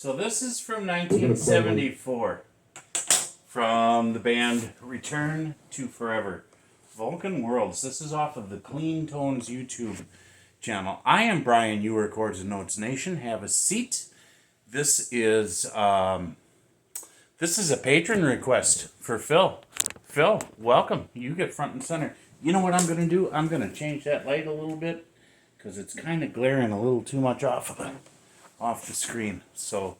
So this is from 1974, from the band Return to Forever. Vulcan Worlds. This is off of the Clean Tones YouTube channel. I am Brian, you are Chords and Notes Nation. Have a seat. This is a patron request for Phil. Phil, welcome. You get front and center. You know what I'm going to do? I'm going to change that light a little bit because it's kind of glaring a little too much off the screen. So,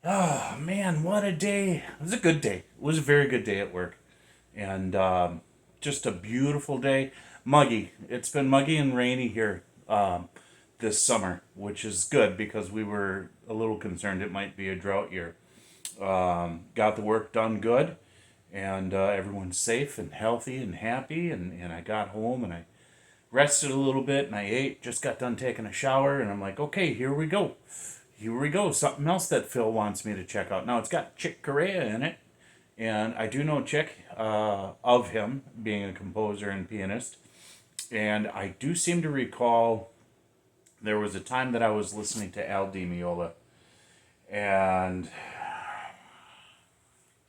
oh man, what a day. It was a good day. It was a very good day at work. And just a beautiful day. Muggy. It's been muggy and rainy here this summer, which is good because we were a little concerned it might be a drought year. Got the work done good, and everyone's safe and healthy and happy, and I got home and I rested a little bit and I ate, just got done taking a shower, and I'm like, okay, here we go. Something else that Phil wants me to check out. Now, it's got Chick Corea in it, and I do know Chick, of him being a composer and pianist, and I do seem to recall there was a time that I was listening to Al Di Meola, and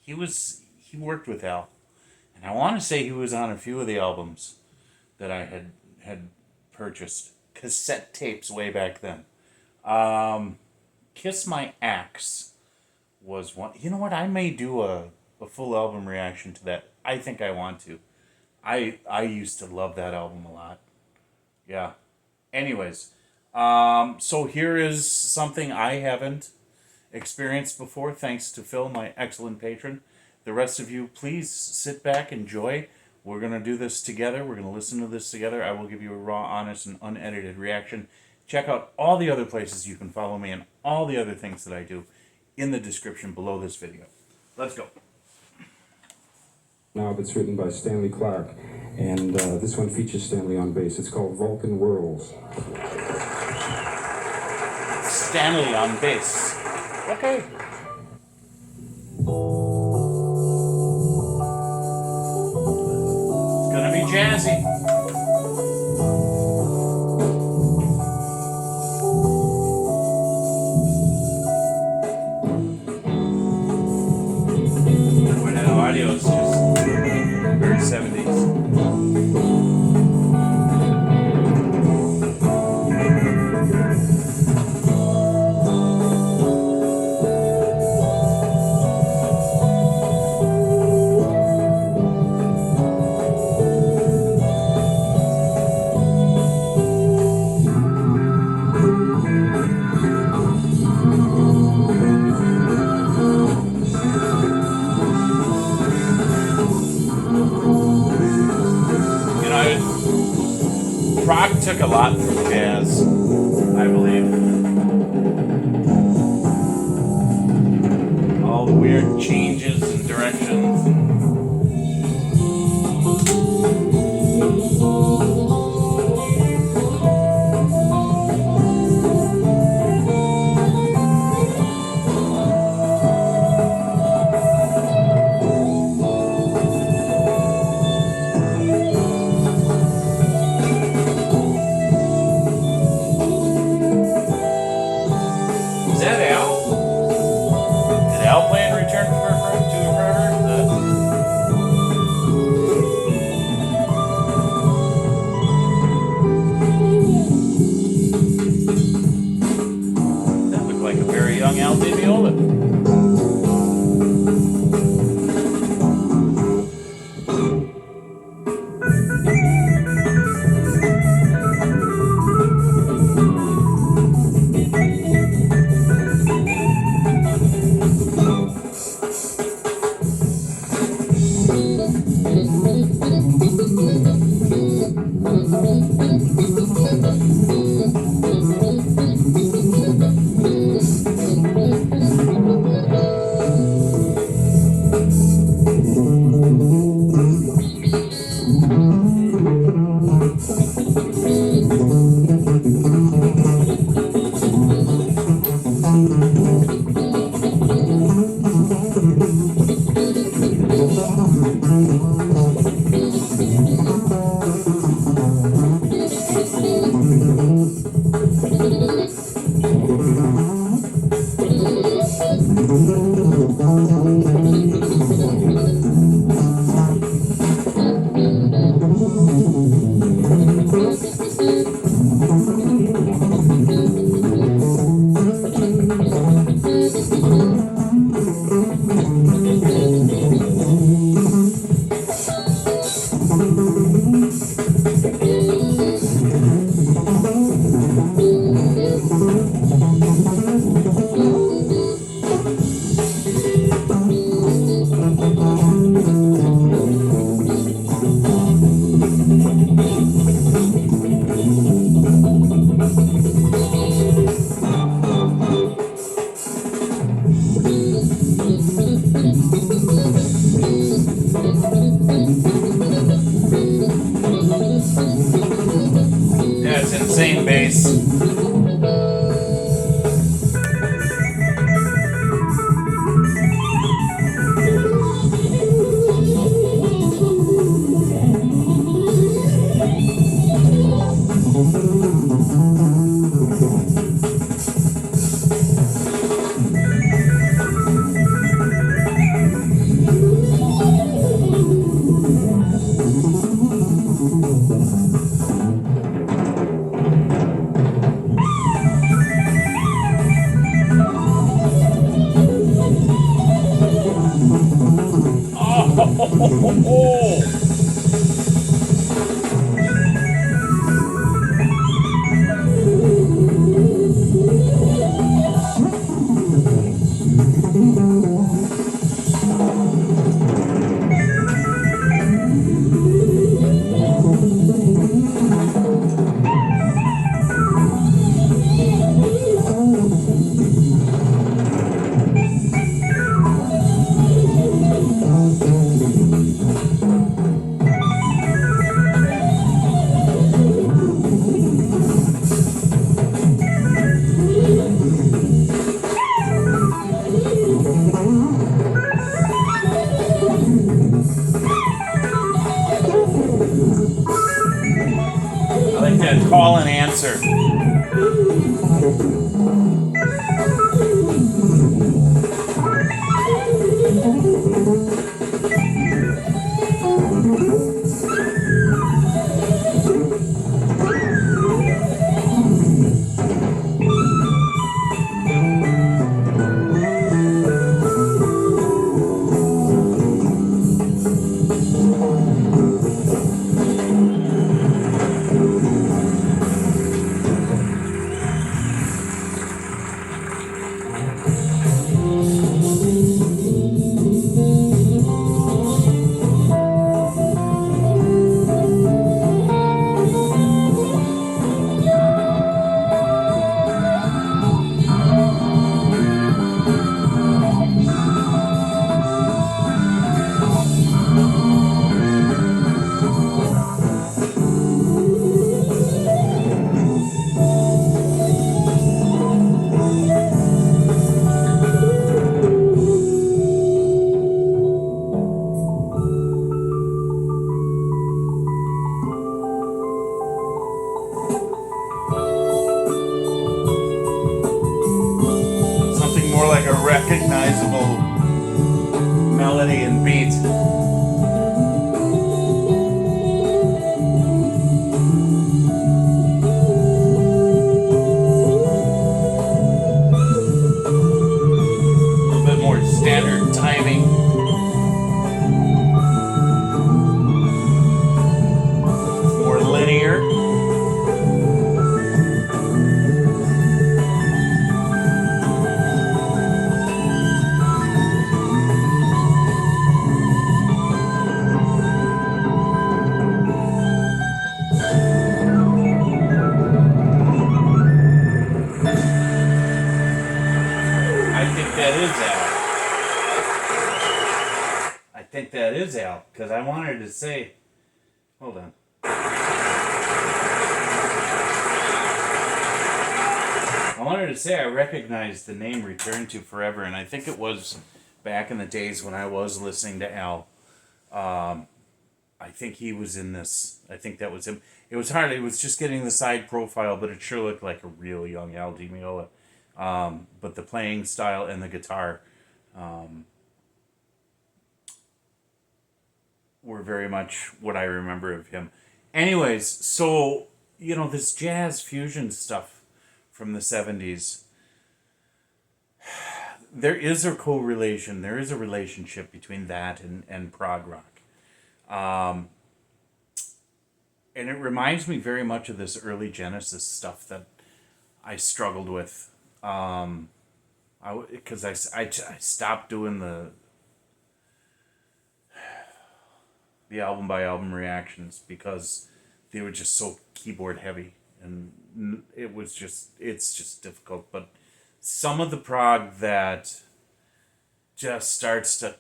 he worked with Al, and I want to say he was on a few of the albums that I had purchased, cassette tapes way back then. Kiss My Axe was one. You know what? I may do a full album reaction to that. I think I want to. I used to love that album a lot. Yeah. Anyways, so here is something I haven't experienced before, thanks to Phil, my excellent patron. The rest of you, please sit back, enjoy. We're going to do this together. We're going to listen to this together. I will give you a raw, honest, and unedited reaction. Check out all the other places you can follow me and all the other things that I do in the description below this video. Let's go. Now it's written by Stanley Clark, and this one features Stanley on bass. It's called Vulcan Worlds. Stanley on bass. Okay. It's gonna be jazzy. Boy, that audio is just very 70s. Rock took a lot from jazz, I believe. All the weird changes and directions. Is that Al? Did Al play in Return to Forever? recognizable melody and beat. A little bit more standard timing. More linear. I think that is Al. I think that is Al, because I wanted to say, hold on. I wanted to say I recognized the name Return to Forever, and I think it was back in the days when I was listening to Al. I think he was in this. I think that was him. It was hard. It was just getting the side profile, but it sure looked like a real young Al Di Meola. But the playing style and the guitar were very much what I remember of him. Anyways, so, this jazz fusion stuff from the 70s, there is a correlation, there is a relationship between that and prog rock. And it reminds me very much of this early Genesis stuff that I struggled with. Because I stopped doing the album by album reactions because they were just so keyboard heavy, and it's just difficult. But some of the prog that just starts to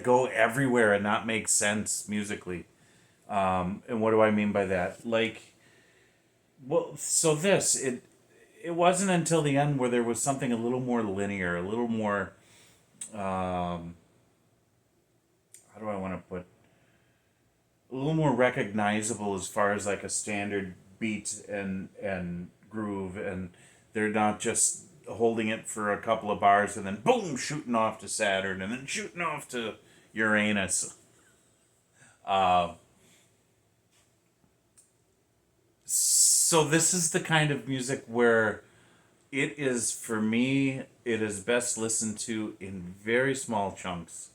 go everywhere and not make sense musically. And what do I mean by that? It wasn't until the end where there was something a little more linear, a little more, how do I want to put, a little more recognizable as far as like a standard beat and groove, and they're not just holding it for a couple of bars and then boom, shooting off to Saturn and then shooting off to Uranus. So this is the kind of music where for me, it is best listened to in very small chunks,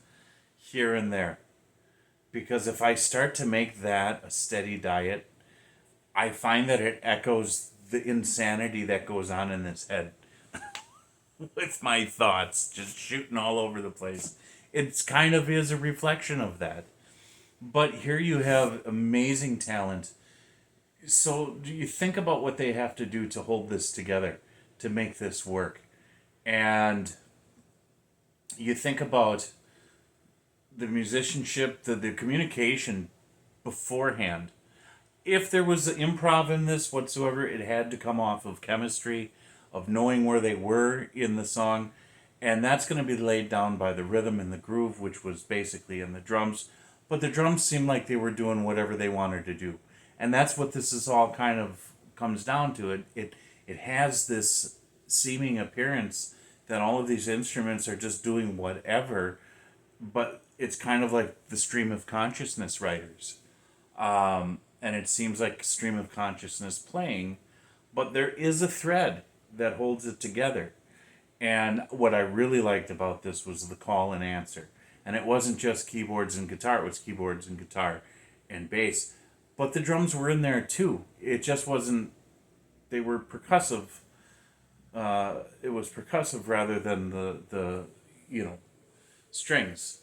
here and there. Because if I start to make that a steady diet, I find that it echoes the insanity that goes on in this head with my thoughts just shooting all over the place. It's kind of is a reflection of that. But here you have amazing talent. So do you think about what they have to do to hold this together, to make this work? And you think about the musicianship, the communication beforehand. If there was improv in this whatsoever, it had to come off of chemistry, of knowing where they were in the song. And that's going to be laid down by the rhythm and the groove, which was basically in the drums. But the drums seemed like they were doing whatever they wanted to do. And that's what this is all kind of comes down to. It has this seeming appearance that all of these instruments are just doing whatever, but it's kind of like the stream of consciousness writers. And it seems like stream of consciousness playing, but there is a thread that holds it together. And what I really liked about this was the call and answer. And it wasn't just keyboards and guitar, it was keyboards and guitar and bass. But the drums were in there too. It just wasn't, they were percussive. It was percussive rather than the strings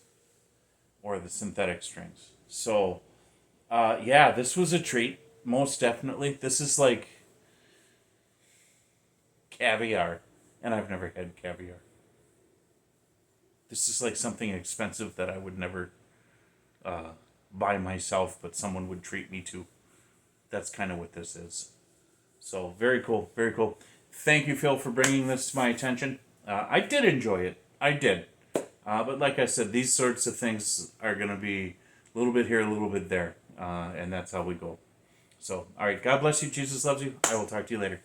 or the synthetic strings. So, this was a treat, most definitely. This is like caviar, and I've never had caviar. This is like something expensive that I would never by myself, but someone would treat me to. That's kind of what this is. So very cool, very cool. Thank you, Phil, for bringing this to my attention. I did enjoy it. I did. But like I said, these sorts of things are going to be a little bit here, a little bit there. And that's how we go. So, all right. God bless you. Jesus loves you. I will talk to you later.